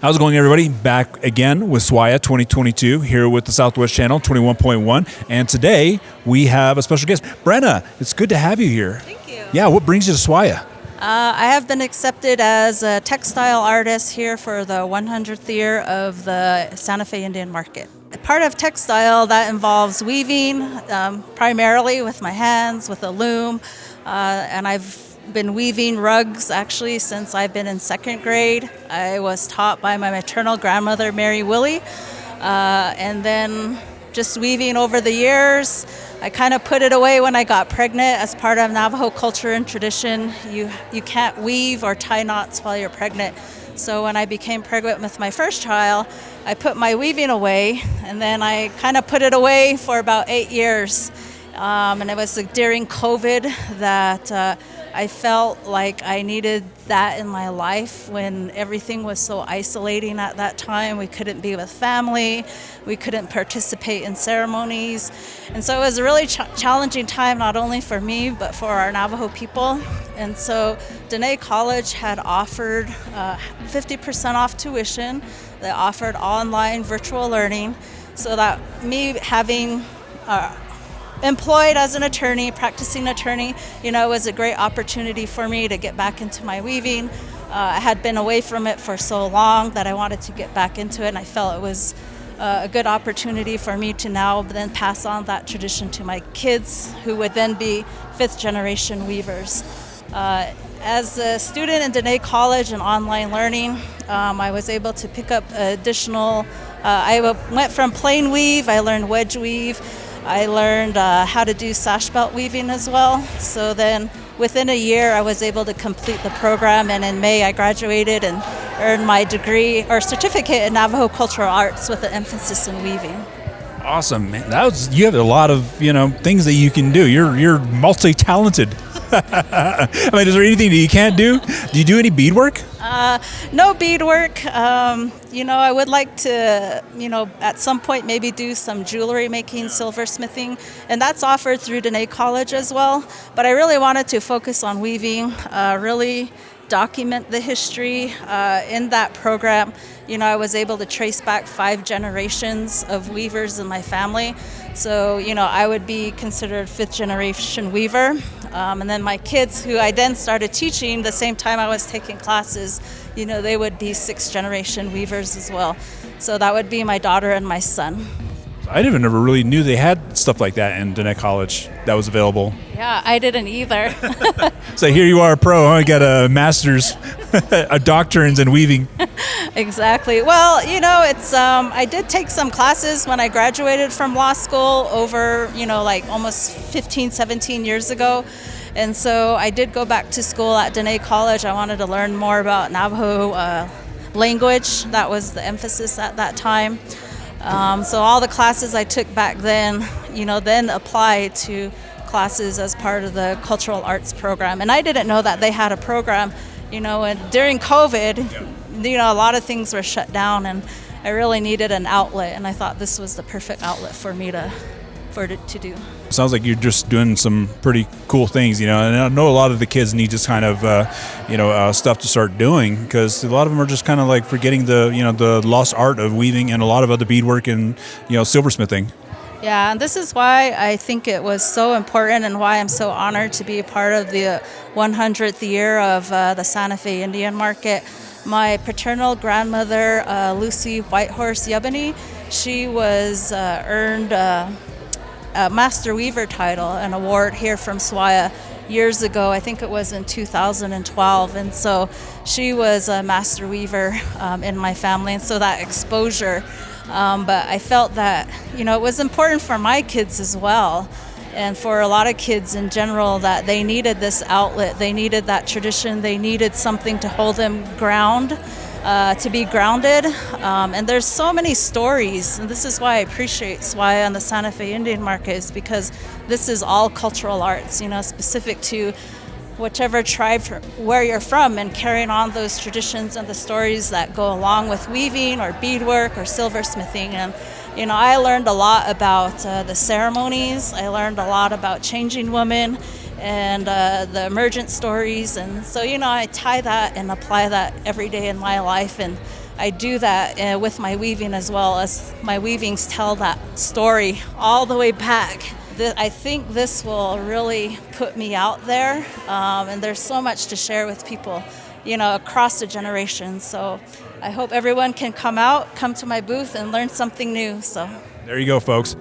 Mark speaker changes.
Speaker 1: How's it going, everybody? Back again with SWIA 2022 here with the Southwest Channel 21.1. And today we have a special guest. Brenna, it's good to have you here.
Speaker 2: Thank you.
Speaker 1: Yeah, what brings you to SWIA?
Speaker 2: I have been accepted as a textile artist here for the 100th year of the Santa Fe Indian Market. Part of textile that involves weaving, primarily with my hands, with a loom, and I've been weaving rugs actually since I've been in second grade. I was taught by my maternal grandmother, Mary Willie, and then just weaving over the years. I kind of put it away when I got pregnant as part of Navajo culture and tradition. You can't weave or tie knots while you're pregnant. So when I became pregnant with my first child, I put my weaving away, and then I kind of put it away for about 8 years. And it was during COVID that I felt like I needed that in my life when everything was so isolating at that time. We couldn't be with family, we couldn't participate in ceremonies. And so it was a really challenging time, not only for me, but for our Navajo people. And so Dene College had offered 50% off tuition. They offered online virtual learning, so that me having employed as an attorney, practicing attorney, it was a great opportunity for me to get back into my weaving. I had been away from it for so long that I wanted to get back into it, and I felt it was a good opportunity for me to now then pass on that tradition to my kids, who would then be fifth generation weavers. As a student in Dene College and online learning, I was able to pick up additional, I went from plain weave, I learned wedge weave, I learned how to do sash belt weaving as well. So then within a year, I was able to complete the program, and in May I graduated and earned my degree or certificate in Navajo Cultural Arts with an emphasis in weaving.
Speaker 1: Awesome, man. You have a lot of things that you can do. You're multi-talented. I mean, is there anything that you can't do? Do you do any beadwork?
Speaker 2: No beadwork. I would like to, at some point maybe do some jewelry making, silversmithing, and that's offered through Dene College as well. But I really wanted to focus on weaving, really document the history in that program. I was able to trace back 5 generations of weavers in my family. So, I would be considered 5th generation weaver. And then my kids, who I then started teaching the same time I was taking classes, they would be 6th generation weavers as well. So that would be my daughter and my son.
Speaker 1: I never really knew they had stuff like that in Dene College that was available.
Speaker 2: Yeah, I didn't either.
Speaker 1: So here you are, a pro, huh? You got a master's, a doctorate in weaving.
Speaker 2: Exactly. Well, it's I did take some classes when I graduated from law school over, almost 15, 17 years ago. And so I did go back to school at Dene College. I wanted to learn more about Navajo language. That was the emphasis at that time. So all the classes I took back then, then applied to classes as part of the cultural arts program. And I didn't know that they had a program, and during COVID, a lot of things were shut down, and I really needed an outlet, and I thought this was the perfect outlet for me to do.
Speaker 1: Sounds like you're just doing some pretty cool things, and I know a lot of the kids need this kind of, stuff to start doing, because a lot of them are just kind of like forgetting the lost art of weaving and a lot of other beadwork and, silversmithing.
Speaker 2: Yeah, and this is why I think it was so important and why I'm so honored to be a part of the 100th year of the Santa Fe Indian Market. My paternal grandmother, Lucy Whitehorse Yubany, she was earned a Master Weaver title, an award here from SWIA years ago. I think it was in 2012, and so she was a Master Weaver in my family, and so that exposure. But I felt that, it was important for my kids as well, and for a lot of kids in general, that they needed this outlet, they needed that tradition, they needed something to hold them to be grounded. And there's so many stories, and this is why I appreciate SWIA and the Santa Fe Indian Market, is because this is all cultural arts, specific to whichever tribe where you're from, and carrying on those traditions and the stories that go along with weaving or beadwork or silversmithing. And I learned a lot about the ceremonies. I learned a lot about changing women and the emergent stories. And so I tie that and apply that every day in my life, and I do that with my weaving as well, as my weavings tell that story all the way back. I think this will really put me out there, and there's so much to share with people, across the generations. So I hope everyone can come to my booth and learn something new. So
Speaker 1: there you go, folks.